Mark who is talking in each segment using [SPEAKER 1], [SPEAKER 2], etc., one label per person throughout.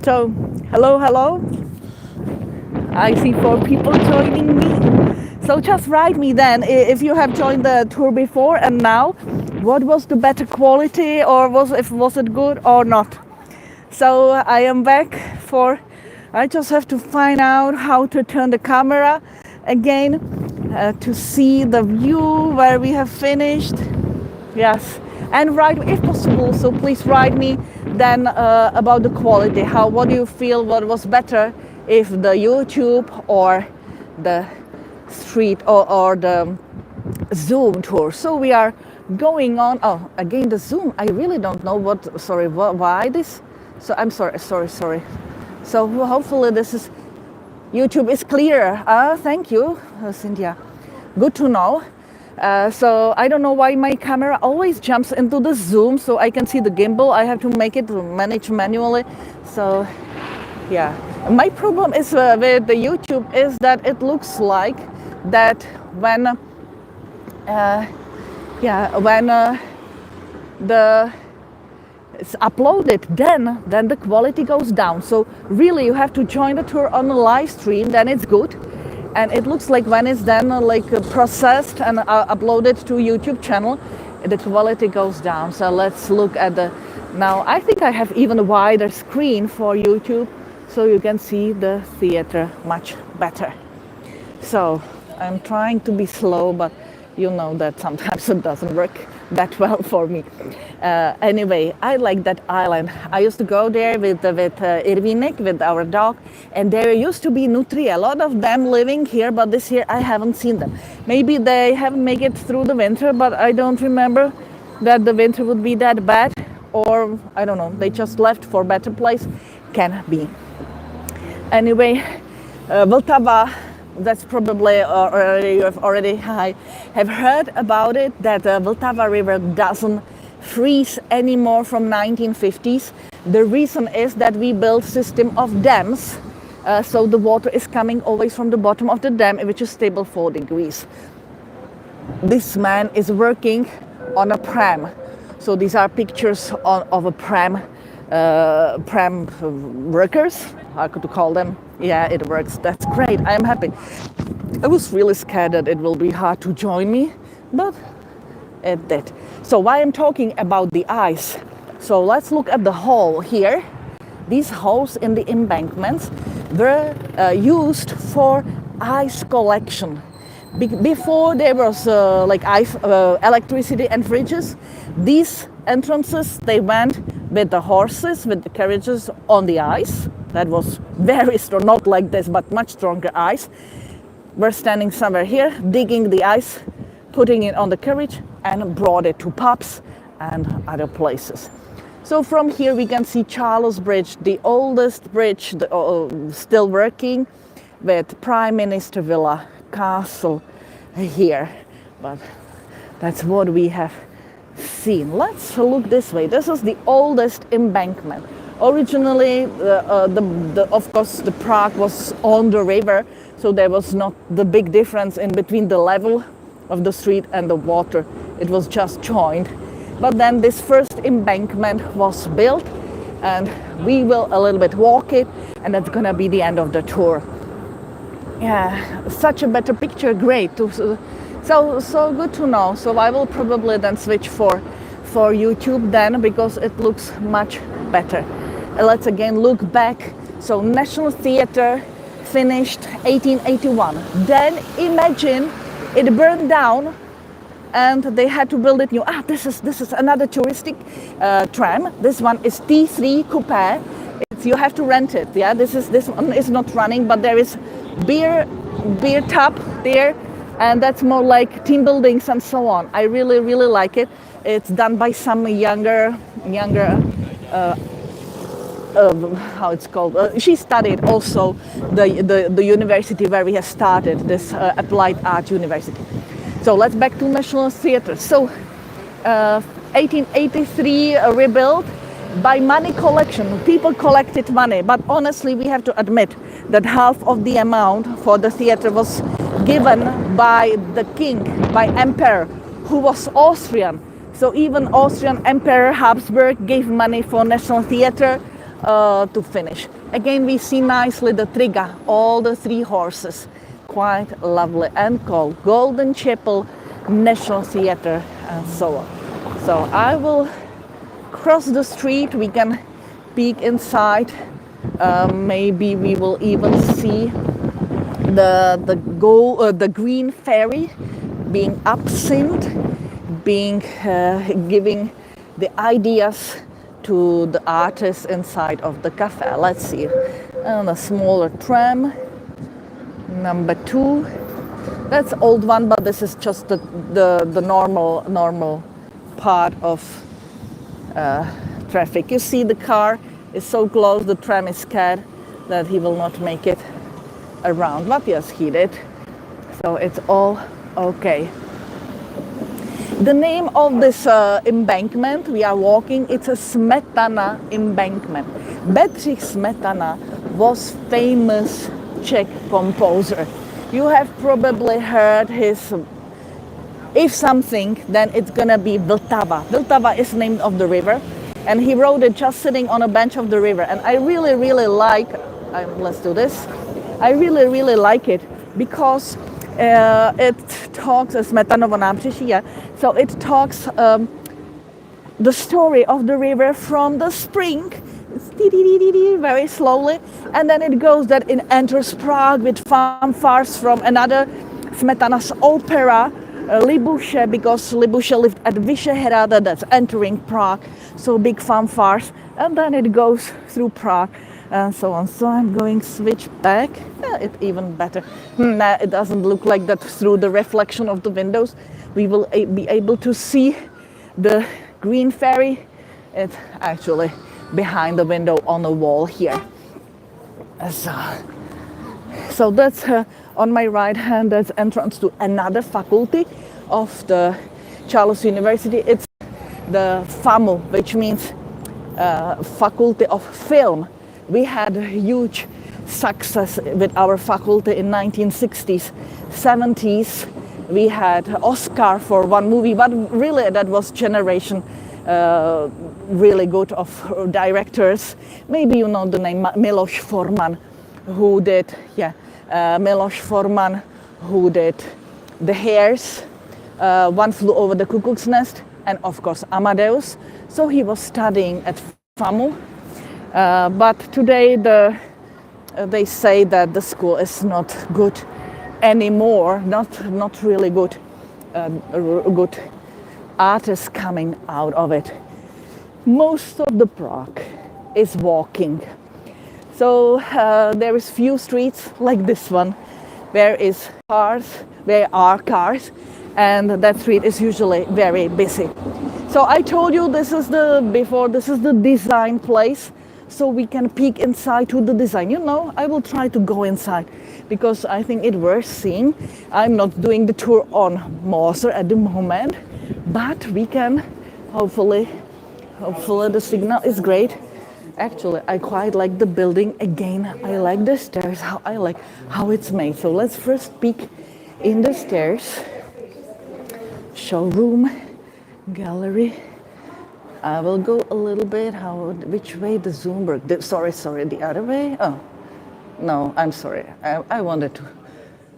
[SPEAKER 1] So, hello. I see 4 people joining me. So just write me then if you have joined the tour before and now, what was the better quality, or was it good or not? So I am back I just have to find out how to turn the camera again to see the view where we have finished. Yes, and write if possible. So please write me then about the quality. What do you feel? What was better, if the YouTube or the street or the Zoom tour? So we are going on. Oh, again the Zoom. I really don't know why this. So I'm sorry. So hopefully YouTube is clear. Thank you, Cynthia. Good to know. So I don't know why my camera always jumps into the zoom, so I can see the gimbal. I have to make it manage manually. So yeah, my problem is with the YouTube is that it looks like that when it's uploaded, then the quality goes down. So really you have to join the tour on a live stream, then it's good. And it looks like when it's then processed and uploaded to YouTube channel, the quality goes down. So let's look at now I think I have even a wider screen for YouTube, so you can see the theater much better. So I'm trying to be slow, but you know that sometimes it doesn't work that well for me. Anyway, I like that island. I used to go there with Irvinek, with our dog, and there used to be nutria, a lot of them living here, but this year I haven't seen them. Maybe they haven't made it through the winter, but I don't remember that the winter would be that bad, or I don't know, they just left for better place. Can be. Anyway, Vltava, that's probably you have already have heard about it, that Vltava River doesn't freeze anymore from 1950s. The reason is that we built system of dams, so the water is coming always from the bottom of the dam, which is stable 4 degrees. This man is working on a pram. So these are pictures of a pram workers, how could call them? Yeah, it works. That's great. I am happy. I was really scared that it will be hard to join me, but it did. So why I'm talking about the ice? So let's look at the hole here. These holes in the embankments were used for ice collection. Before there was ice, electricity and fridges, these entrances, they went with the horses, with the carriages on the ice. That was very strong, not like this, but much stronger ice. We're standing somewhere here, digging the ice, putting it on the carriage, and brought it to pubs and other places. So from here we can see Charles Bridge, the oldest bridge still working, with Prime Minister Villa Castle here. But that's what we have seen. Let's look this way. This is the oldest embankment. Originally, of course, the Prague was on the river, so there was not the big difference in between the level of the street and the water. It was just joined. But then this first embankment was built, and we will a little bit walk it, and that's gonna be the end of the tour. Yeah, such a better picture, great. So good to know. So I will probably then switch for YouTube then, because it looks much better. Let's again look back. So National Theatre finished 1881. Then imagine it burned down and they had to build it new. This is another touristic tram. This one is T3 Coupe. You have to rent it. Yeah, this one is not running, but there is beer tap there, and that's more like team buildings and so on. I really like it. It's done by some younger how it's called. She studied also the university where we have started this applied art university. So let's back to National Theatre. So 1883 rebuilt by money collection. People collected money, but honestly we have to admit that half of the amount for the theatre was given by the king, by emperor, who was Austrian. So even Austrian Emperor Habsburg gave money for National Theatre to finish. Again, we see nicely the trída, all the 3 horses. Quite lovely and called Golden Chapel National Theatre and so on. So I will cross the street, we can peek inside. Maybe we will even see the green ferry being absent, being giving the ideas to the artists inside of the cafe. Let's see. And a smaller tram, number 2. That's old one, but this is just the normal part of traffic. You see the car is so close, the tram is scared that he will not make it around. But yes, he did. So it's all okay. The name of this embankment we are walking, it's a Smetana embankment. Bedřich Smetana was famous Czech composer. You have probably heard his, if something, then it's gonna be Vltava. Vltava is named of the river, and he wrote it just sitting on a bench of the river. And I really like, let's do this. I really like it because it talks, Smetanovo nábřeží, yeah. So it talks the story of the river from the spring, very slowly, and then it goes that it enters Prague with fanfares from another Smetana's opera, Libuše, because Libuše lived at Vyšehrada, that's entering Prague, so big fanfares, and then it goes through Prague and so on. So I'm going switch back. It's even better. Nah, it doesn't look like that through the reflection of the windows. We will be able to see the green ferry. It's actually behind the window on the wall here. So that's on my right hand, that's entrance to another faculty of the Charles University. It's the FAMU, which means Faculty of Film. We had a huge success with our faculty in 1960s, 70s. We had Oscar for one movie, but really that was generation really good of directors. Maybe you know the name Miloš Forman, who did, Miloš Forman, who did The Hares, One Flew Over the Cuckoo's Nest, and of course Amadeus. So he was studying at FAMU. But today they say that the school is not good anymore, not really good artists coming out of it. Most of the Prague is walking. So there is few streets like this one where are cars, and that street is usually very busy. So I told you this is the design place. So we can peek inside to the design. You know, I will try to go inside because I think it's worth seeing. I'm not doing the tour on Moser at the moment, but we can hopefully the signal is great. Actually, I quite like the building. Again, I like the stairs, I like how it's made. So let's first peek in the stairs. Showroom, gallery. I will go a little bit, which way the zoom works? Sorry, the other way? Oh, no, I'm sorry. I wanted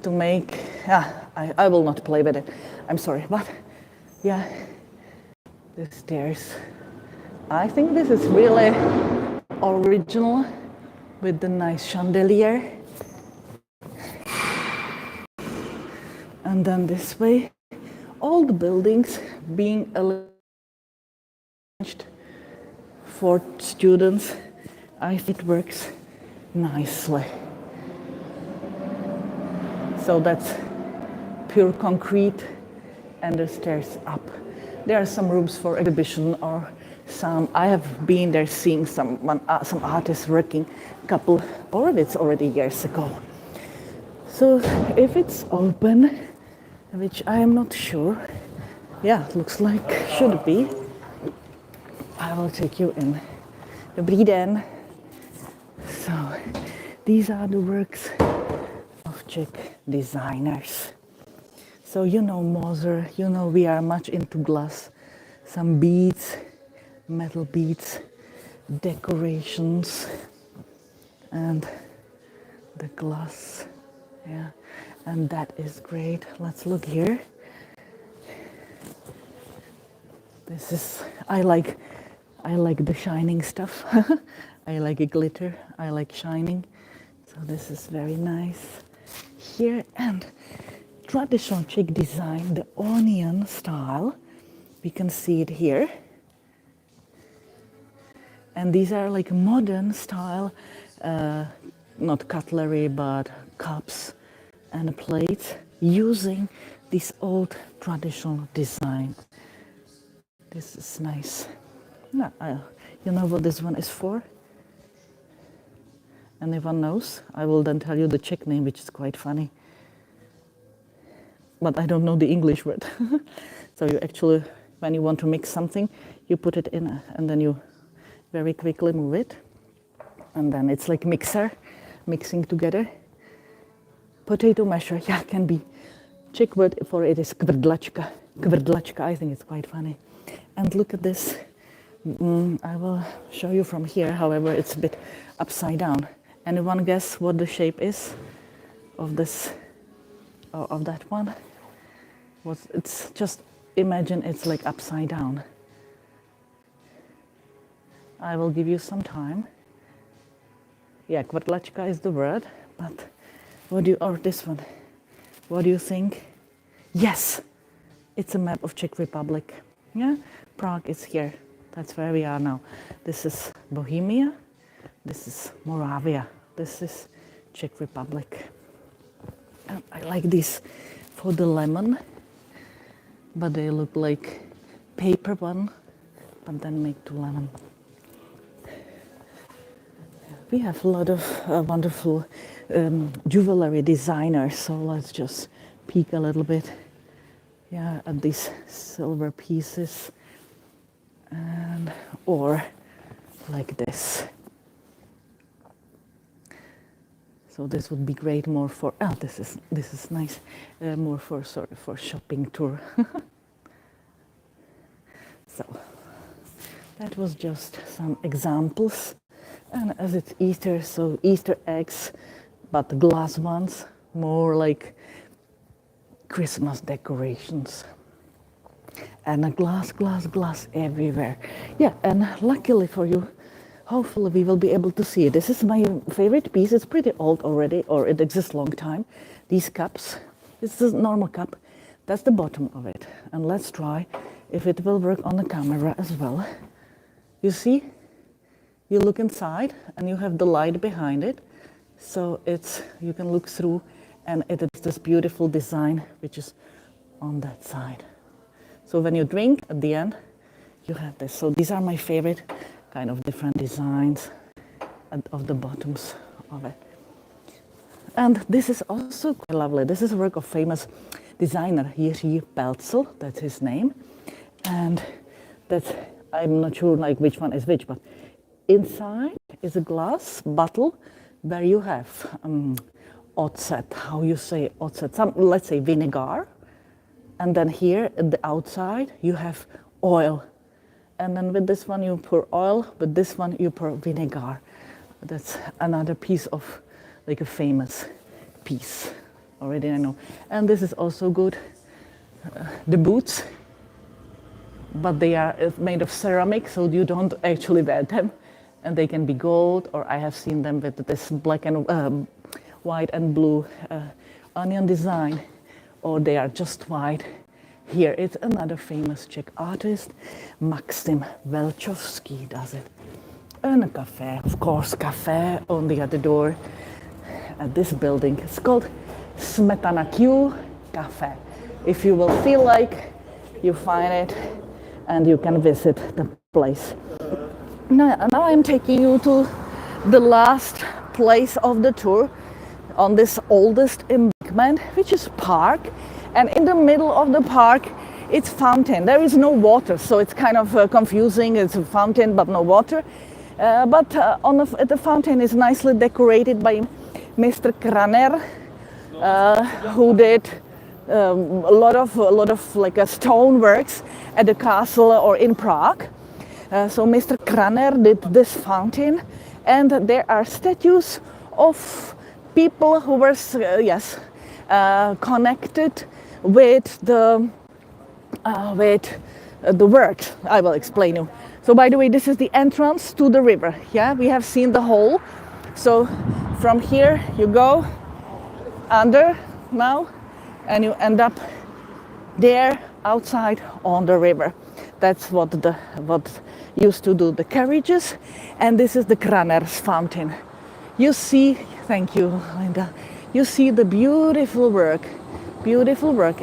[SPEAKER 1] to make, I will not play with it. I'm sorry, but yeah, the stairs. I think this is really original with the nice chandelier. And then this way, all the buildings being for students. I think it works nicely. So that's pure concrete and the stairs up. There are some rooms for exhibition or some. I have been there seeing some artists working. It's already years ago. So if it's open, which I am not sure, looks like should be. I will take you in. Dobrý den. So, these are the works of Czech designers. So, you know Moser, you know we are much into glass. Some beads, metal beads, decorations. and the glass, yeah, and that is great. Let's look here. This is, I like the shining stuff. I like a glitter, I like shining. So this is very nice here. And traditional Czech design, the onion style. We can see it here. And these are like modern style, not cutlery, but cups and plates using this old traditional design. This is nice. No, you know what this one is for? Anyone knows? I will then tell you the Czech name, which is quite funny. But I don't know the English word. So you actually, when you want to mix something, you put it in and then you very quickly move it. And then it's like mixer, mixing together. Potato masher, yeah, can be. Czech word for it is kvrdlačka. Kvrdlačka, I think it's quite funny. And look at this. I will show you from here, however, it's a bit upside down. Anyone guess what the shape is of this, of that one? It's just, imagine it's like upside down. I will give you some time. Yeah, kvrdlačka is the word, but or this one, what do you think? Yes, it's a map of Czech Republic. Yeah, Prague is here. That's where we are now. This is Bohemia. This is Moravia. This is Czech Republic. And I like these for the lemon, but they look like paper one, but then make to lemon. We have a lot of wonderful jewelry designers, so let's just peek a little bit, yeah, at these silver pieces, and or like this. So this would be great more for, this is nice, more for for shopping tour. So that was just some examples. And as it's Easter, so Easter eggs, but glass ones, more like Christmas decorations. And a glass everywhere. Yeah, and luckily for you, hopefully we will be able to see it. This is my favorite piece. It's pretty old already, or it exists a long time. These cups, this is a normal cup. That's the bottom of it. And let's try if it will work on the camera as well. You see? You look inside and you have the light behind it. So you can look through, and it is this beautiful design which is on that side. So when you drink at the end, you have this. So these are my favorite kind of different designs of the bottoms of it. And this is also quite lovely. This is a work of famous designer Jiří Pelcl, that's his name. And that's, I'm not sure like which one is which, but inside is a glass bottle where you have odsett, how you say odsett, let's say vinegar. And then here at the outside you have oil. And then with this one you pour oil, with this one you pour vinegar. That's another piece of like a famous piece. Already I know. And this is also good. The boots, but they are made of ceramic, so you don't actually wear them. And they can be gold, or I have seen them with this black and white and blue onion design, or they are just white. Here it's another famous Czech artist, Maxim Velchovský does it. And a cafe, of course, cafe on the other door at this building. It's called Smetana Cafe. If you will feel like, you find it and you can visit the place. Now I'm taking you to the last place of the tour on this oldest embankment, which is park. And in the middle of the park, it's fountain. There is no water, so it's kind of confusing. It's a fountain, but no water. But the fountain is nicely decorated by Mr. Kraner, who did a lot of like stone works at the castle or in Prague. So Mr. Kraner did this fountain, and there are statues of people who were connected with the word. I will explain you. So by the way, this is the entrance to the river. Yeah, we have seen the hole. So from here you go under now, and you end up there outside on the river. That's what used to do the carriages. And this is the Kraner's fountain. You see, thank you, Linda. You see the beautiful work.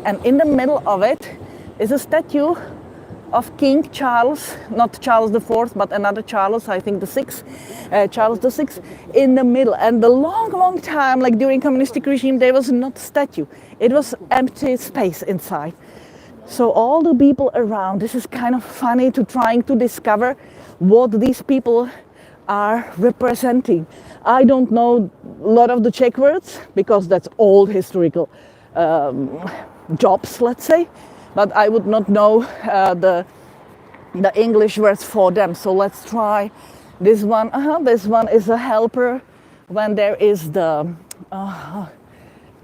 [SPEAKER 1] And in the middle of it is a statue of King Charles, not Charles IV, but another Charles, I think Charles VI, in the middle. And the long time, like during communistic regime, there was not a statue. It was empty space inside. So all the people around, this is kind of funny trying to discover what these people are representing. I don't know a lot of the Czech words because that's old historical jobs, let's say, but I would not know the English words for them. So let's try this one. This one is a helper when there is the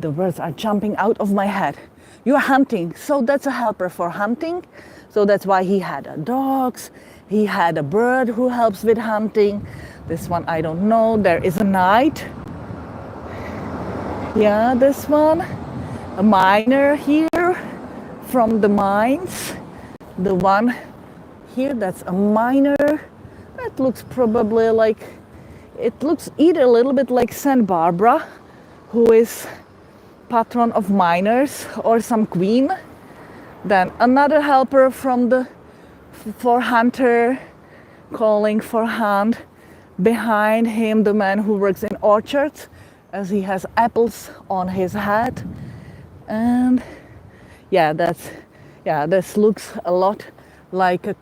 [SPEAKER 1] words are jumping out of my head. You are hunting, so that's a helper for hunting. So that's why he had dogs. He had a bird who helps with hunting. This one I don't know. There is a knight. Yeah, this one. A miner here from the mines. The one here, that's a miner. That looks probably like, it looks either a little bit like Saint Barbara, who is patron of miners, or some queen. Then another helper for hunter, calling for hunt. Behind him, the man who works in orchards, as he has apples on his head. And this looks a lot like a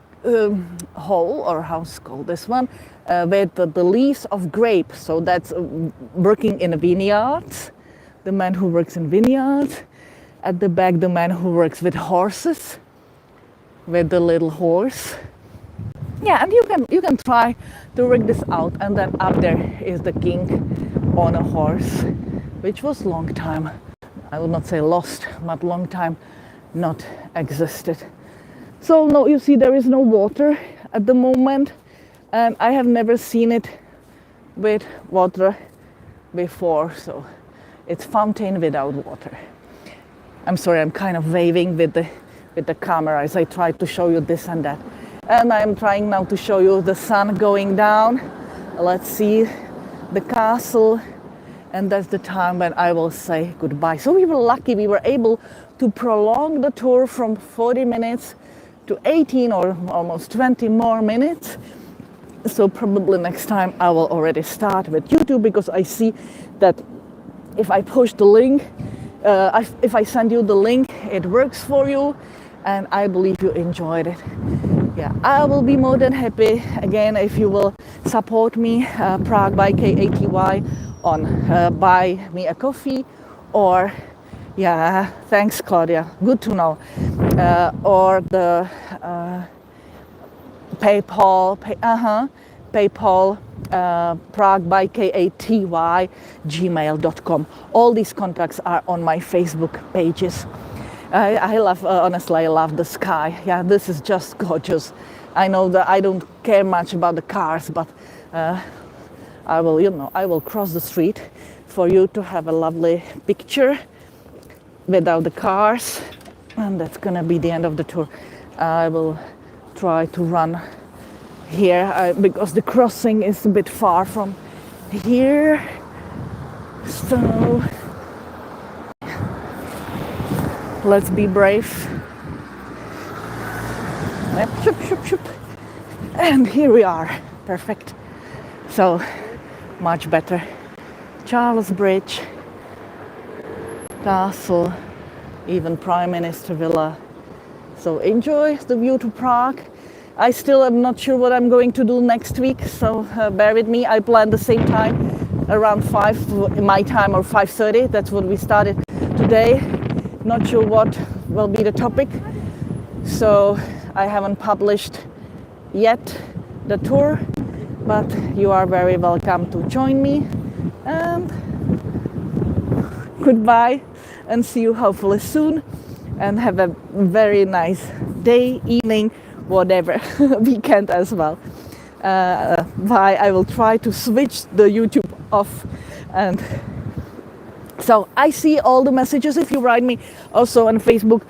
[SPEAKER 1] hole, or how's it called, this one, with the leaves of grape. So that's working in vineyards. The man who works in vineyards. At the back, the man who works with horses, with the little horse. Yeah, and you can try to work this out. And then up there is the king on a horse, which was long time, I would not say lost, but long time not existed. So no, you see there is no water at the moment, and I have never seen it with water before. So it's fountain without water. I'm sorry, I'm kind of waving with the camera as I try to show you this and that. And I'm trying now to show you the sun going down. Let's see the castle. And that's the time when I will say goodbye. So we were lucky, we were able to prolong the tour from 40 minutes to 18 or almost 20 more minutes. So probably next time I will already start with YouTube, because I see that if I push the link, if I send you the link, it works for you, and I believe you enjoyed it. Yeah, I will be more than happy again if you will support me, PragueByKaty on Buy Me a Coffee, or thanks Claudia, good to know, or the PayPal, PragueByKaty gmail.com. All these contacts are on my Facebook pages. I love, honestly, I love the sky. Yeah, this is just gorgeous. I know that I don't care much about the cars, but I will cross the street for you to have a lovely picture without the cars. And that's gonna be the end of the tour. I will try to run here because the crossing is a bit far from here. So let's be brave. And here we are. Perfect. So much better. Charles Bridge, castle, even Prime Minister Villa. So enjoy the view to Prague. I still am not sure what I'm going to do next week, so bear with me. I plan the same time, around 5 my time, or 5:30. That's what we started today. Not sure what will be the topic, so I haven't published yet the tour, but you are very welcome to join me. And goodbye, and see you hopefully soon, and have a very nice day, evening, whatever, weekend as well. Bye. I will try to switch the YouTube off, and so I see all the messages if you write me also on Facebook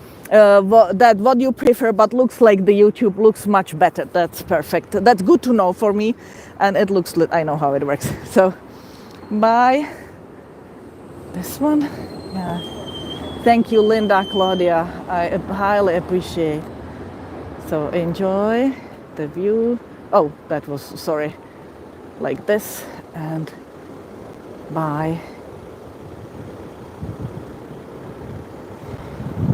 [SPEAKER 1] what you prefer, but looks like the YouTube looks much better. That's perfect. That's good to know for me, and it looks I know how it works. So bye. This one, yeah. Thank you, Linda, Claudia. I highly appreciate. So enjoy the view. Oh, that was, sorry, like this, and bye.